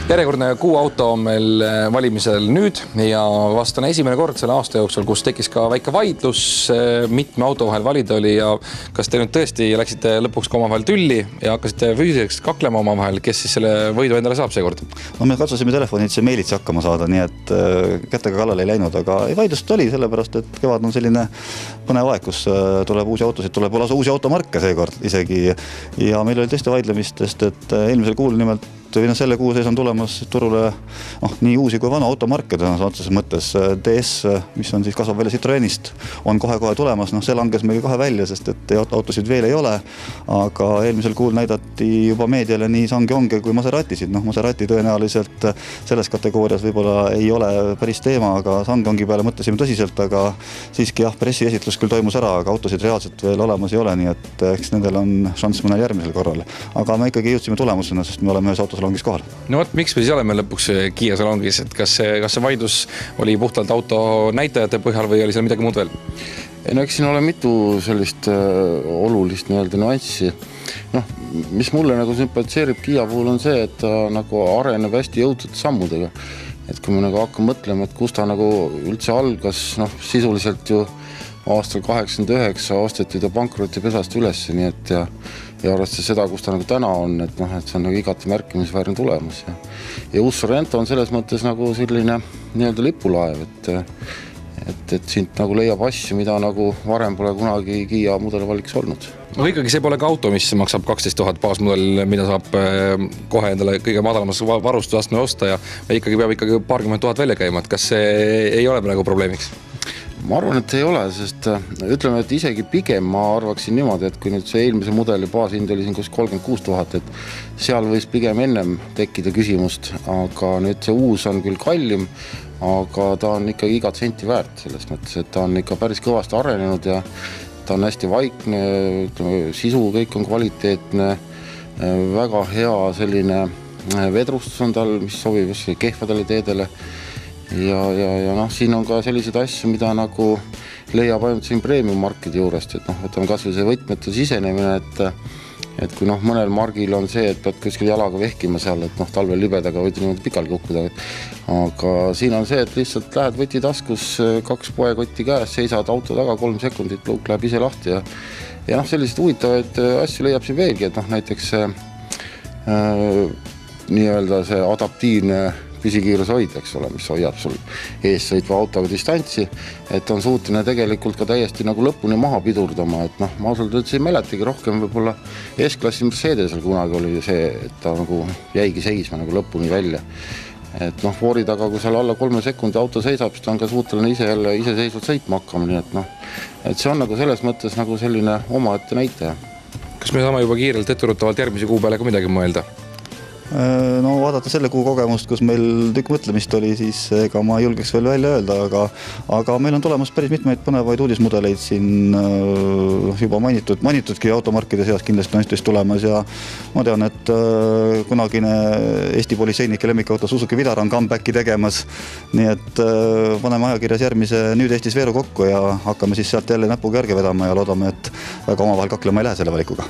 Järjekordne kuuauto on meil valimisel nüüd ja vast on esimene kord selle aasta jooksul, kus tekkis ka väike vaidlus, mitme auto vahel valida oli ja kas te nüüd tõesti läksite lõpuks ka omavahel tülli ja hakkasite füüsiliselt kaklema omavahel, kes siis selle võidu endale saab seekord? No me katsusime telefonitse meilitsi hakkama saada, nii et kätega kallal ei läinud, aga vaidlust oli sellepärast, et kevad on selline põnev aeg, kus tuleb uusi autosid, tuleb lausa uusi automarke seekord isegi ja meil oli tõesti vaidlemistest, et eelmisel kuul nimelt selle kuu sees on tulemas turule nii uusi kui vana automarke otseses mõttes. DS, mis on siis kasvab välja Citroenist, on kohe tulemas. See langes meil kohe välja, sest et autosid veel ei ole, aga eelmisel kuul näidati juba meediale nii Sangyonge kui Maseratisid. Maserati tõenäoliselt selles kategoorias võib-olla ei ole päris teema, aga Sangyongi peale mõtlesime tõsiselt, aga siiski pressiesitlus küll toimus ära, aga autosid reaalselt veel olemas ei ole, nii et eks nendel on šanss mõnel järgmisel korral. Aga me ikkagi jõudsime tulemusena, sest me oleme ühes autosalongis kohal. No võt, miks me siis oleme lõpuks Kiia salongis, et kas see vaidlus oli puhtalt auto näitajate põhjal või oli seal midagi muud veel? No eks siin ole mitu sellist olulist nüanssi. Mis mulle sümpatiseerib Kiia puhul on see, et ta areneb hästi jõudsate sammudega. Et kui me hakkame mõtlema, et kus ta üldse algas, sisuliselt ju aastal 89 osteti ta pankrotipesast üles, nii et ja arvestades seda, kus ta täna on, et see on igati märkimisväärne tulemus. Ja uus Sorento on selles mõttes selline lipulaev, et siit leiab asju, mida varem pole kunagi Kiia mudelivaliks olnud. No ikkagi see pole ka auto, mis maksab 12 000 baasmudel, mida saab kohe endale kõige madalamas varustusastme osta ja ikkagi peab paarkümmend tuhat välja käima, et kas see ei ole praegu probleemiks? Ma arvan, et ei ole, sest ütleme, et isegi pigem ma arvaksin niimoodi, et kui nüüd see eelmise mudeli baashind oli siin 36 000, et seal võis pigem ennem tekkida küsimust, aga nüüd see uus on küll kallim, aga ta on ikkagi igat senti väärt selles mõttes, et ta on ikka päris kõvasti arenenud ja ta on hästi vaikne, sisu kõik on kvaliteetne, väga hea selline vedrustus on tal, mis sobib kehvadele teedele. Ja siin on ka sellised asju, mida leiab ainult siin premium-markide juurest, et võtame kas või see võtmete sisenemine, et kui mõnel margil on see, et pead kuskil jalaga vehkima seal, et talvel libedaga võid niimoodi pikalt kukkuda, aga siin on see, et lihtsalt lähed võti taskus, 2 poekotti käes, seisad auto taga 3 sekundit, luuk läheb ise lahti ja selliseid huvitavaid asju leiab siin veelgi, et näiteks nii-öelda see adaptiivne püsikiiruse hoid, mis hoiab sul ees sõitva autoga distantsi, et on suuteline tegelikult ka täiesti lõpuni maha pidurdama, et ma ausalt ütles ei mäletagi rohkem võib-olla S-klassi Mercedesel kunagi oli see, et ta jäigi seisma lõpuni välja. Et foori taga, kui seal alla 3 sekundi auto seisab, siis ta on ka suuteline iseseisvalt sõitma hakkama, nii et see on selles mõttes selline omaette näitaja. Kas me saame juba kiirelt etturutavalt järgmise kuu peale ka midagi mõelda? No vaadata selle kuu kogemust, kus meil tükk mõtlemist oli, siis ega ma julgeks veel välja öelda, aga meil on tulemas päris mitmeid põnevaid uudismudeleid siin juba mainitudki automarkide seas kindlasti on Eestis tulemas ja ma tean, et kunagine Eesti politseinike lemmikauto Suzuki Vidar on comebacki tegemas, nii et paneme ajakirjas järgmise nüüd Eestis veeru kokku ja hakkame siis sealt jälle näpuga järge vedama ja loodame, et väga omavahel kaklema ei lähe selle valikuga.